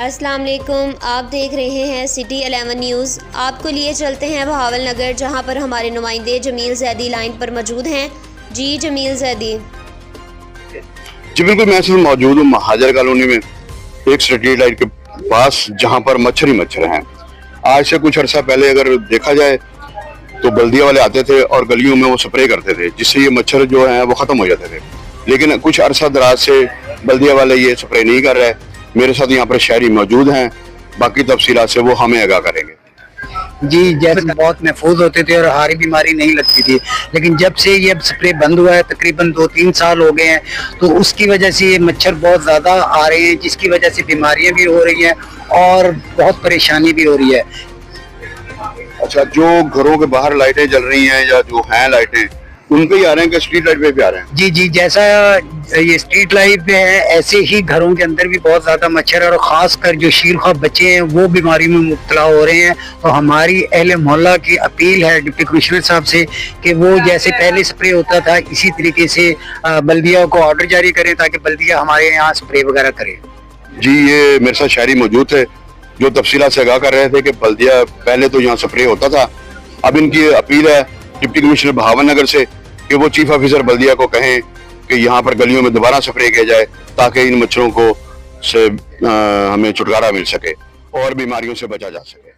अस्सलाम वालेकुम, आप देख रहे हैं सिटी 11 न्यूज़। आपको लिए चलते हैं बहावल नगर, जहां पर हमारे नुमाइंदे जमील जैदी लाइन पर मौजूद हैं। जी जमील जैदी। जी बिल्कुल, मैं इस वक्त मौजूद हूँ महाजर कॉलोनी में, एक स्ट्रीट लाइट के पास, जहाँ पर मच्छर ही मच्छर हैं। आज से कुछ अर्सा पहले अगर देखा जाए तो बल्दिया वाले आते थे और गलियों में वो स्प्रे करते थे, जिससे ये मच्छर जो हैं वो खत्म हो जाते थे। लेकिन कुछ अरसा दराज से बल्दिया वाले ये स्प्रे नहीं कर रहे। मेरे साथ यहाँ पर शहरी मौजूद हैं, बाकी तफसीलात से वो हमें आगाह करेंगे। जी, जैसे बहुत महफूज होते थे और हारी बीमारी नहीं लगती थी, लेकिन जब से ये स्प्रे बंद हुआ है, तकरीबन 2-3 साल हो गए हैं, तो उसकी वजह से ये मच्छर बहुत ज़्यादा आ रहे हैं, जिसकी वजह से बीमारियां भी हो रही हैं और बहुत परेशानी भी हो रही है। अच्छा, जो घरों के बाहर लाइटें जल रही हैं या जो हैं लाइटें, उन पे ही आ रहे हैं कि स्ट्रीट लाइट पे भी आ रहे हैं? जी जी, जैसा ये स्ट्रीट लाइट पे है, ऐसे ही घरों के अंदर भी बहुत ज्यादा मच्छर है और खासकर जो शीरख्वार बच्चे हैं वो बीमारी में मुब्तला हो रहे हैं। तो हमारी अहले मोहल्ला की अपील है डिप्टी कमिश्नर साहब से कि वो जैसे पहले स्प्रे होता था, इसी तरीके से बल्दिया को ऑर्डर जारी करें ताकि बल्दिया हमारे यहाँ स्प्रे वगैरह करे। जी, ये मेरे साथ शहरी मौजूद थे जो तफसीलात से आगाह कर रहे थे कि बल्दिया पहले तो यहाँ स्प्रे होता था। अब इनकी अपील है डिप्टी कमिश्नर बहावल नगर से कि वो चीफ ऑफिसर बल्दिया को कहें कि यहाँ पर गलियों में दोबारा स्प्रे किया जाए, ताकि इन मच्छरों को से हमें छुटकारा मिल सके और बीमारियों से बचा जा सके।